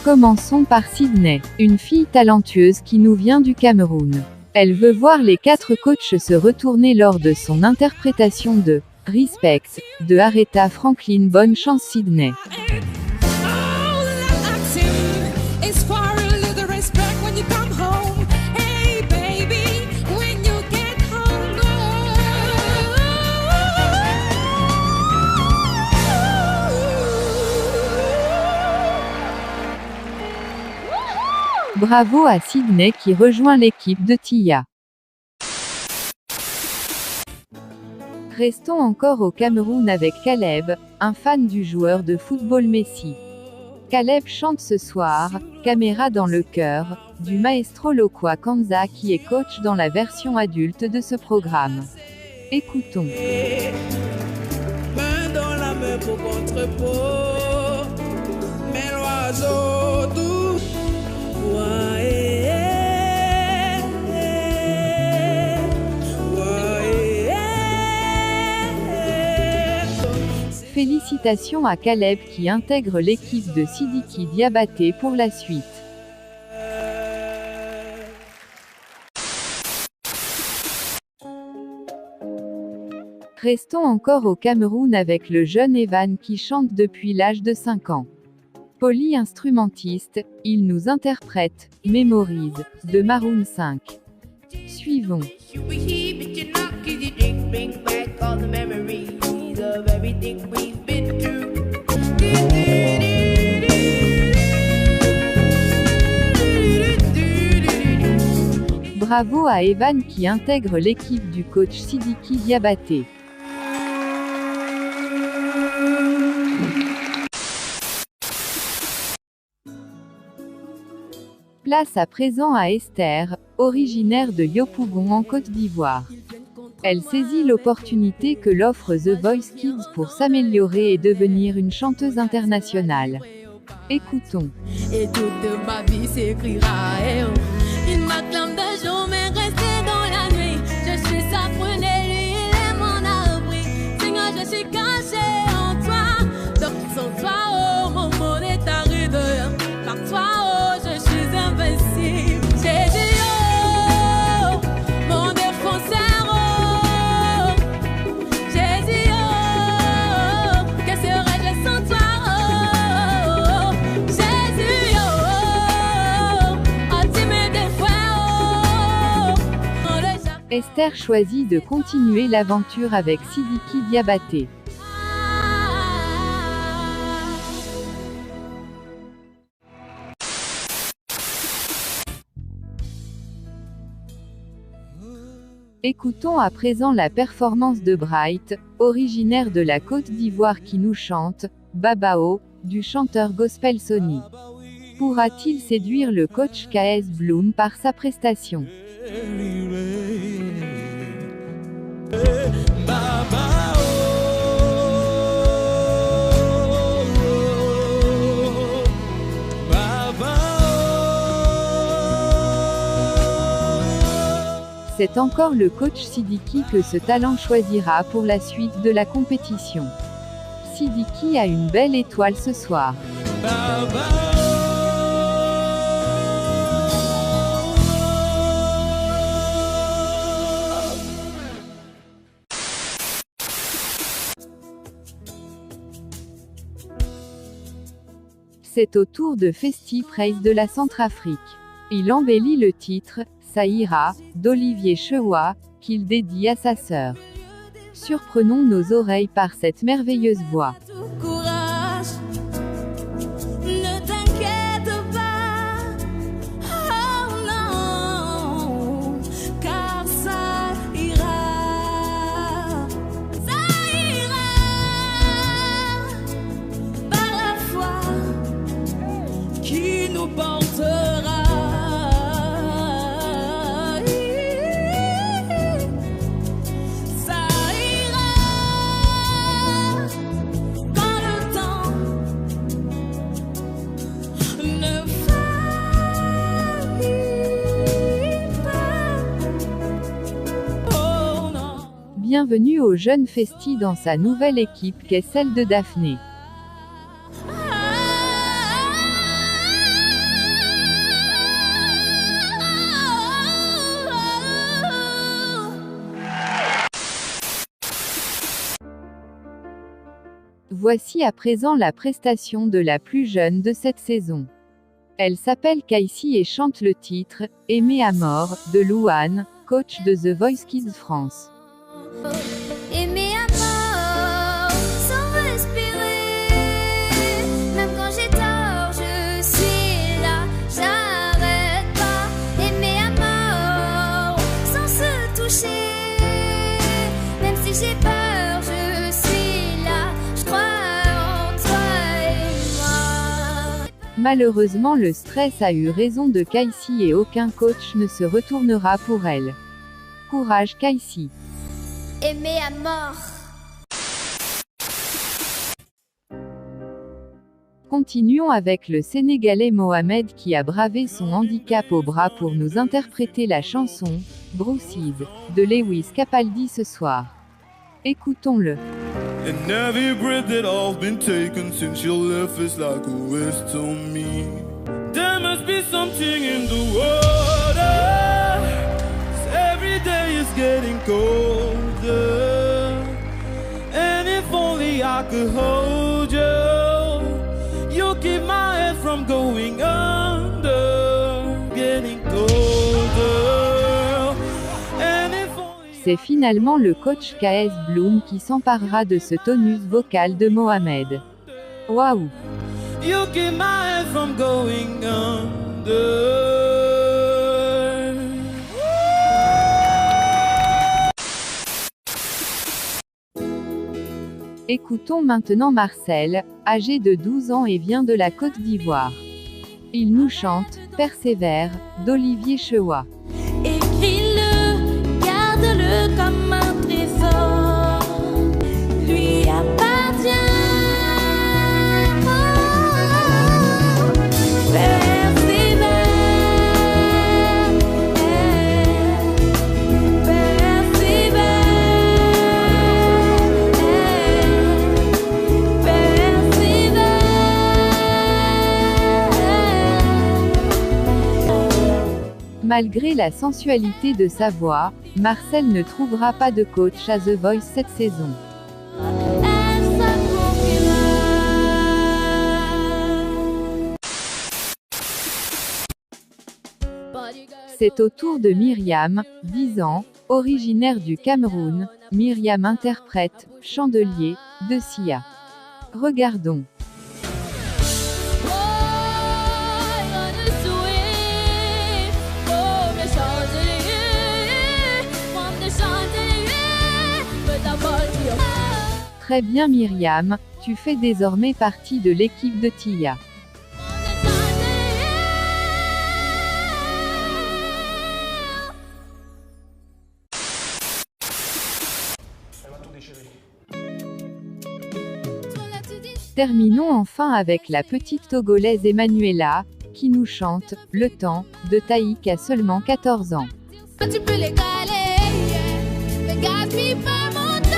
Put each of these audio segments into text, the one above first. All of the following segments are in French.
Commençons par Sydney, une fille talentueuse qui nous vient du Cameroun. Elle veut voir les 4 coachs se retourner lors de son interprétation de « Respect » de Aretha Franklin. Bonne chance Sydney. Bravo à Sydney qui rejoint l'équipe de Tia. Restons encore au Cameroun avec Caleb, un fan du joueur de football Messi. Caleb chante ce soir, Caméra dans le cœur, du maestro Lokwa Kanza qui est coach dans la version adulte de ce programme. Écoutons. Main dans la main pour contre peau, mais l'oiseau doux. Félicitations à Caleb qui intègre l'équipe de Sidiki Diabaté pour la suite. Restons encore au Cameroun avec le jeune Evan qui chante depuis l'âge de 5 ans. Polyinstrumentiste, il nous interprète « Mémorise » de Maroon 5. Suivons. Bravo à Evan qui intègre l'équipe du coach Sidiki Diabaté. Place à présent à Esther, originaire de Yopougon en Côte d'Ivoire. Elle saisit l'opportunité que l'offre The Voice Kids pour s'améliorer et devenir une chanteuse internationale. Écoutons. Et toute ma vie s'écrira. Il m'acclame de jour mais rester dans la nuit. Je suis sa prunelle, lui il est mon abri. Seigneur, je suis caché en toi. Donc sans toi, oh mon monde est aride. Par toi, oh je suis invincible. Jésus, oh mon défenseur, oh Jésus, oh que serais-je sans toi, oh Jésus, oh tu me défends, oh. Esther choisit de continuer l'aventure avec Sidiki Diabaté. Écoutons à présent la performance de Bright, originaire de la Côte d'Ivoire qui nous chante « Babao » du chanteur gospel Sony. Pourra-t-il séduire le coach KS Bloom par sa prestation? C'est encore le coach Sidiki que ce talent choisira pour la suite de la compétition. Sidiki a une belle étoile ce soir. C'est au tour de Festi Praise de la Centrafrique. Il embellit le titre « Ça ira » d'Olivier Chewa, qu'il dédie à sa sœur. Surprenons nos oreilles par cette merveilleuse voix. Ça ira quand le Bienvenue au jeune Festi dans sa nouvelle équipe qu'est celle de Daphné. Voici à présent la prestation de la plus jeune de cette saison. Elle s'appelle Kaycee et chante le titre « Aimer à mort » de Louane, coach de The Voice Kids France. Aimer à mort, sans respirer. Même quand j'ai tort, je suis là, j'arrête pas. Aimer à mort, sans se toucher. Même si j'ai peur, je suis là, je crois en toi et moi. Malheureusement, le stress a eu raison de Kaycee et aucun coach ne se retournera pour elle. Courage Kaycee. Aimer à mort. Continuons avec le Sénégalais Mohamed qui a bravé son handicap au bras pour nous interpréter la chanson « Bruces » de Lewis Capaldi ce soir. Écoutons-le. And every breath that I've been taken since you left is like a waste to me. There must be something in the water, 'cause every day is getting colder. And if only I could hold you, you keep my head from going under, getting colder. And if only C'est finalement le coach KS Bloom qui s'emparera de ce tonus vocal de Mohamed. Waouh! you keep my head from going under. Écoutons maintenant Marcel, âgé de 12 ans et vient de la Côte d'Ivoire. Il nous chante « Persévère » d'Olivier Chewa. Écris-le, garde-le comme un trésor, lui appartient. Malgré la sensualité de sa voix, Marcel ne trouvera pas de coach à The Voice cette saison. C'est au tour de Myriam, 10 ans, originaire du Cameroun. Myriam interprète « Chandelier » de Sia. Regardons. Très bien Myriam, tu fais désormais partie de l'équipe de Tia. Terminons enfin avec la petite Togolaise Emanuela, qui nous chante « Le temps » de Taïk à seulement 14 ans. Tu peux les caler, le gaspille pas mon temps,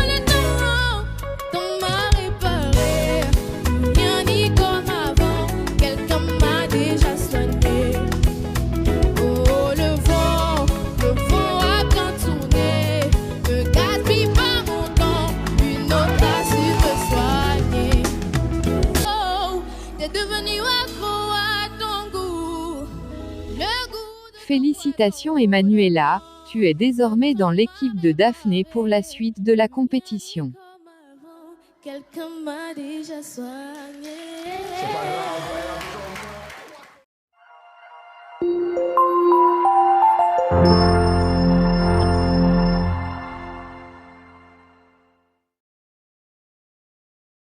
le temps, ton m'a réparé, rien ni comme avant, quelqu'un m'a déjà soigné. Oh le vent a bien tourné, ne gaspille pas mon temps, une autre a su me soigner. Oh, t'es devenu accro à ton goût, le goût. Félicitations Emanuela, tu es désormais dans l'équipe de Daphné pour la suite de la compétition. Quelqu'un m'a déjà soigné. C'est pas grave, elle a toujours